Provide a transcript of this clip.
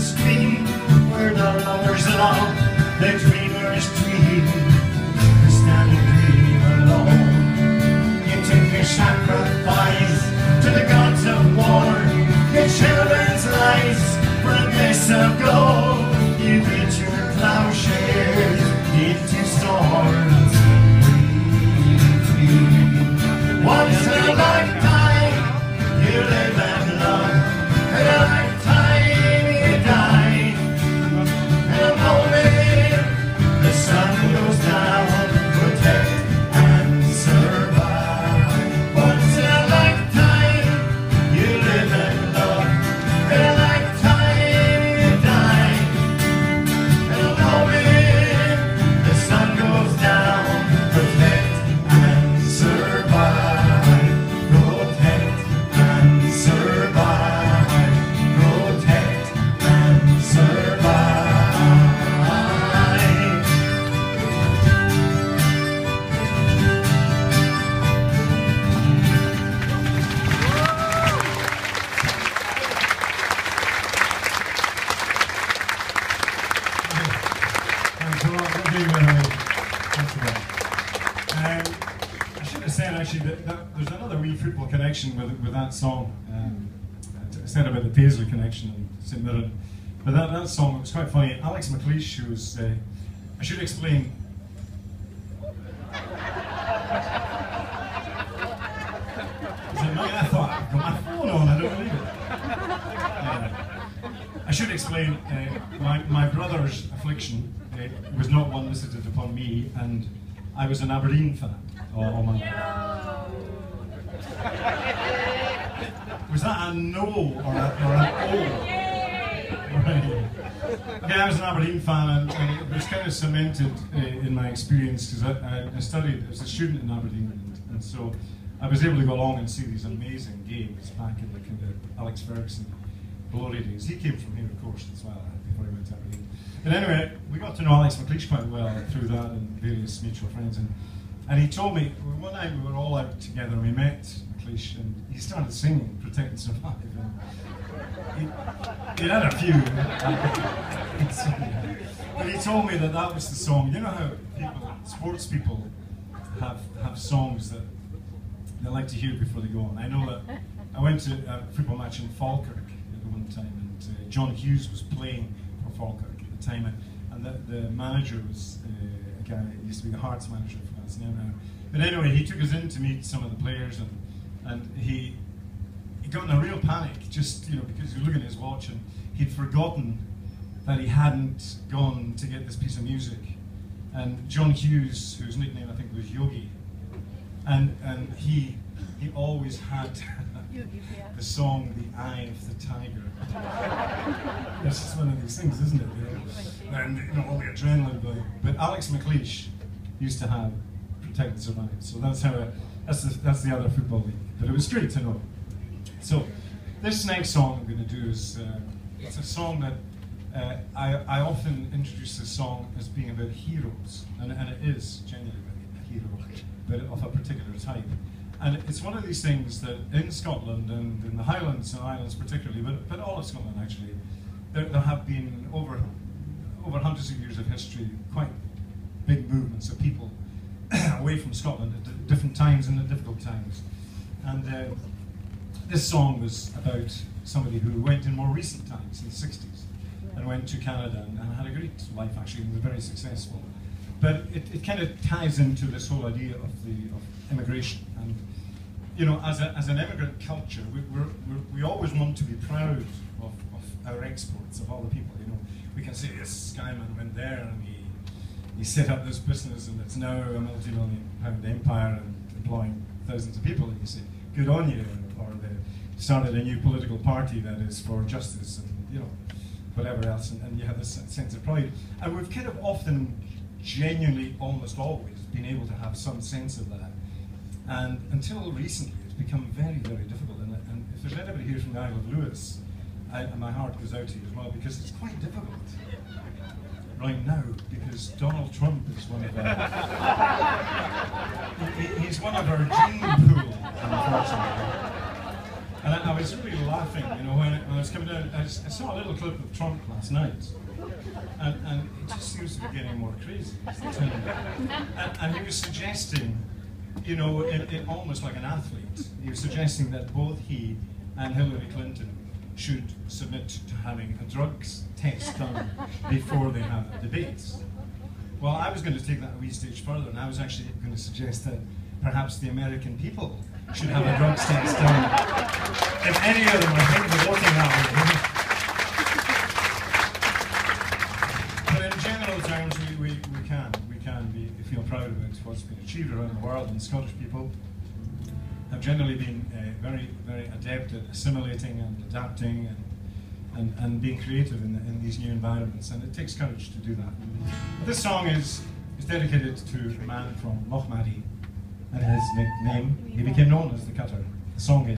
stream where the lovers love, the dreamers dream, the stand and dream alone. You took your sacrifice to the gods of war, your children's lives for a piece of gold. You bid your plowshares into storms. Once in a lifetime, you live and love. In a lifetime, you die. In a moment, the sun goes down. Protect and survive. Once in a lifetime, you live and love. In a lifetime, you die. In a moment, the sun goes down. Protect and survive. I should have said actually that there's another wee football connection with that song. I said about the Paisley connection in St Mirren, but that song, it was quite funny. Alex McLeish, who was, I should explain. I thought I've got my phone on, I don't believe it. I should explain, my brother's affliction was not one visited upon me, and I was an Aberdeen fan all my life. Was that a no or an O? Right. Okay, I was an Aberdeen fan, and it was kind of cemented in my experience because I studied as a student in Aberdeen, and so I was able to go along and see these amazing games back in the kind of Alex Ferguson glory days. He came from here, of course, as well, before he went to Aberdeen. But anyway, we got to know Alex McLeish quite well through that and various mutual friends. And he told me, one night we were all out together and we met McLeish, and he started singing Protect and Survive. And he had a few. But he told me that was the song. You know how sports people have songs that they like to hear before they go on. I know that I went to a football match in Falkirk at one time, and John Hughes was playing for Falkirk at the time, and the manager was a guy who used to be the Hearts manager for us now. But anyway, he took us in to meet some of the players, and he got in a real panic, just because he was looking at his watch, and he'd forgotten that he hadn't gone to get this piece of music. And John Hughes, whose nickname I think was Yogi, and he always had the song "The Eye of the Tiger." It's just one of these things, isn't it? And all the adrenaline going. But Alex McLeish used to have "Protect and Survive," so that's the other football league. But it was great to know. So this next song I'm going to do is it's a song that I often introduce this song as being about heroes, and it is genuinely a hero, but of a particular type. And it's one of these things that in Scotland and in the Highlands and Islands particularly, but all of Scotland actually, there have been over hundreds of years of history quite big movements of people away from Scotland at different times and at difficult times. And this song was about somebody who went in more recent times, in the 60s, and went to Canada and had a great life actually, and was very successful. But it kind of ties into this whole idea of immigration. And as an immigrant culture, we always want to be proud of our exports, of all the people. We can say, yes, Skyman went there and he set up this business and it's now a multi-million-pound empire and employing thousands of people. And you say, good on you. Or they started a new political party that is for justice and whatever else, and you have this sense of pride. And we've kind of often, genuinely, almost always, been able to have some sense of that. And until recently, it's become very, very difficult. And if there's anybody here from the Isle of Lewis, my heart goes out to you as well, because it's quite difficult right now, because Donald Trump is one of our... he's one of our gene pool, unfortunately. And I was really laughing, you know, when I was coming down. I saw a little clip of Trump last night, and it just seems to be getting more crazy. And he was suggesting, you know, it almost like an athlete, he was suggesting that both he and Hillary Clinton should submit to having a drugs test done before they have a debate. Well, I was going to take that a wee stage further, and I was actually going to suggest that perhaps the American people should have a drugs test done. If any of them are thinking of voting that way. But in general terms, we can feel proud of it. What's been achieved around the world, and Scottish people have generally been very, very adept at assimilating and adapting and being creative in these new environments, and it takes courage to do that. But this song is dedicated to a man from Lochmaddy, and his nickname, he became known as the Cutter. The song is